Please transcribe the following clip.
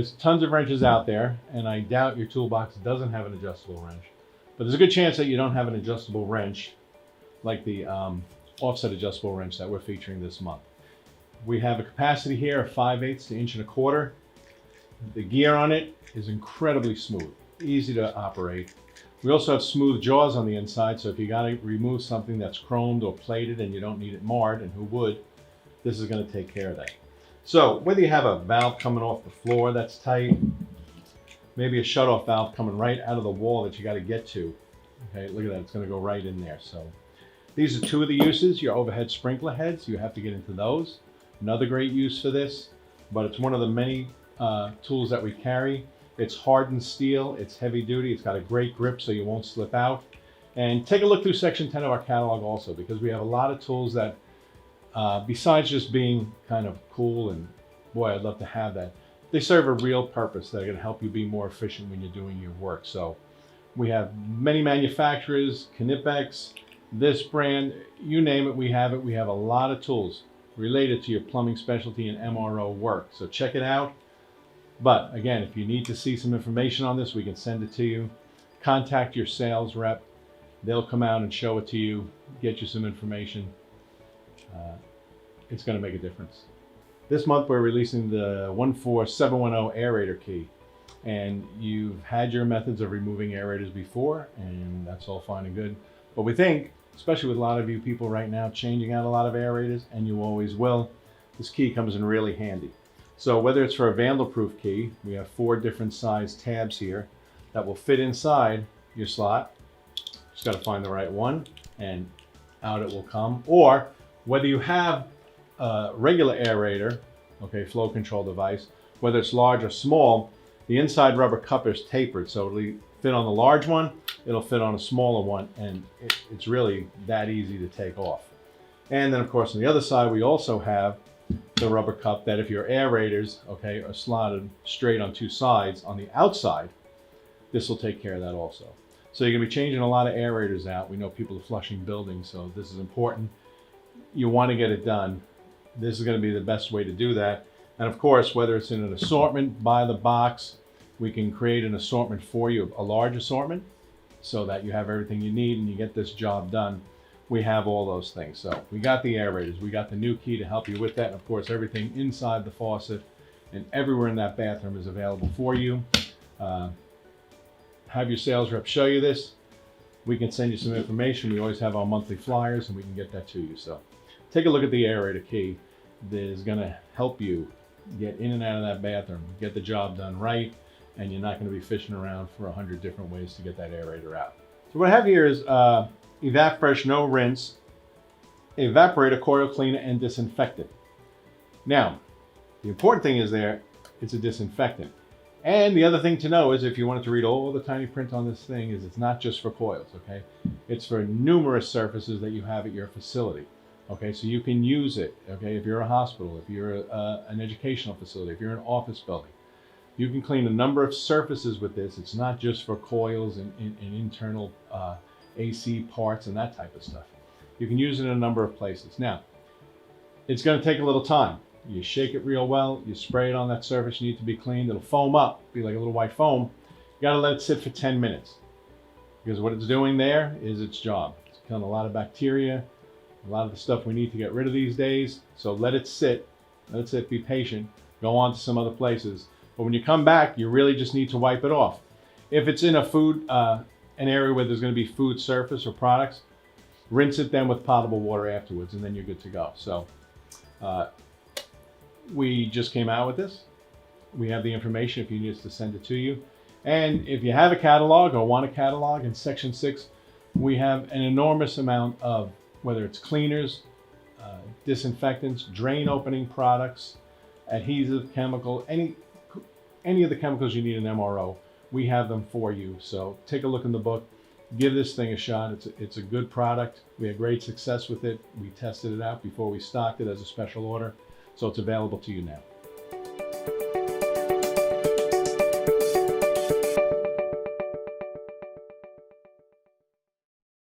There's tons of wrenches out there, and I doubt your toolbox doesn't have an adjustable wrench. But there's a good chance that you don't have an adjustable wrench like the offset adjustable wrench that we're featuring this month. We have a capacity here of 5/8 to 1.25 inches. The gear on it is incredibly smooth, easy to operate. We also have smooth jaws on the inside, so if you got to remove something that's chromed or plated and you don't need it marred, and who would, this is going to take care of that. So whether you have a valve coming off the floor that's tight, maybe a shutoff valve coming right out of the wall that you got to get to, okay, look at that, it's going to go right in there. So these are two of the uses. Your overhead sprinkler heads, you have to get into those. Another great use for this, but it's one of the many tools that we carry. It's hardened steel, it's heavy duty, it's got a great grip so you won't slip out. And take a look through section 10 of our catalog also, because we have a lot of tools that, besides just being kind of cool and boy, I'd love to have that, they serve a real purpose. They're going to help you be more efficient when you're doing your work. So we have many manufacturers, Knipex, this brand, you name it, we have it. We have a lot of tools related to your plumbing specialty and MRO work. So check it out. But again, if you need to see some information on this, we can send it to you. Contact your sales rep. They'll come out and show it to you, get you some information. It's going to make a difference. This month we're releasing the 14710 aerator key. And you've had your methods of removing aerators before, and that's all fine and good. But we think, especially with a lot of you people right now changing out a lot of aerators, and you always will, this key comes in really handy. So whether it's for a Vandal proof key, we have 4 different size tabs here that will fit inside your slot. Just got to find the right one and out it will come. Or whether you have a regular aerator, okay, flow control device, whether it's large or small, the inside rubber cup is tapered. So it'll fit on the large one, it'll fit on a smaller one, and it's really that easy to take off. And then of course on the other side, we also have the rubber cup that if your aerators, okay, are slotted straight on 2 sides on the outside, this will take care of that also. So you're gonna be changing a lot of aerators out. We know people are flushing buildings, so this is important. You wanna get it done. This is gonna be the best way to do that. And of course, whether it's in an assortment, by the box, we can create an assortment for you, a large assortment, so that you have everything you need and you get this job done. We have all those things. So we got the aerators, we got the new key to help you with that. And of course, everything inside the faucet and everywhere in that bathroom is available for you. Have your sales rep show you this. We can send you some information. We always have our monthly flyers and we can get that to you. So take a look at the aerator key. That is gonna help you get in and out of that bathroom, get the job done right, and you're not gonna be fishing around for 100 different ways to get that aerator out. So what I have here is Evap-Fresh No Rinse, Evaporator, Coil Cleaner, and Disinfectant. Now, the important thing is it's a disinfectant. And the other thing to know is if you wanted to read all the tiny print on this thing is it's not just for coils, okay? It's for numerous surfaces that you have at your facility. Okay, so you can use it, okay, if you're a hospital, if you're an educational facility, if you're an office building. You can clean a number of surfaces with this. It's not just for coils and internal AC parts and that type of stuff. You can use it in a number of places. Now, it's going to take a little time. You shake it real well, you spray it on that surface you need to be cleaned, it'll foam up, be like a little white foam. You got to let it sit for 10 minutes because what it's doing there is its job. It's killing a lot of bacteria, a lot of the stuff we need to get rid of these days. So let it sit, be patient, go on to some other places. But when you come back, you really just need to wipe it off. If it's in a food, an area where there's going to be food surface or products, rinse it then with potable water afterwards, and then you're good to go. So we just came out with this. We have the information if you need us to send it to you. And if you have a catalog or want a catalog, in section 6, we have an enormous amount of, whether it's cleaners, disinfectants, drain opening products, adhesive, chemical, any of the chemicals you need in MRO, we have them for you. So take a look in the book, give this thing a shot. It's a good product. We had great success with it. We tested it out before we stocked it as a special order. So it's available to you now.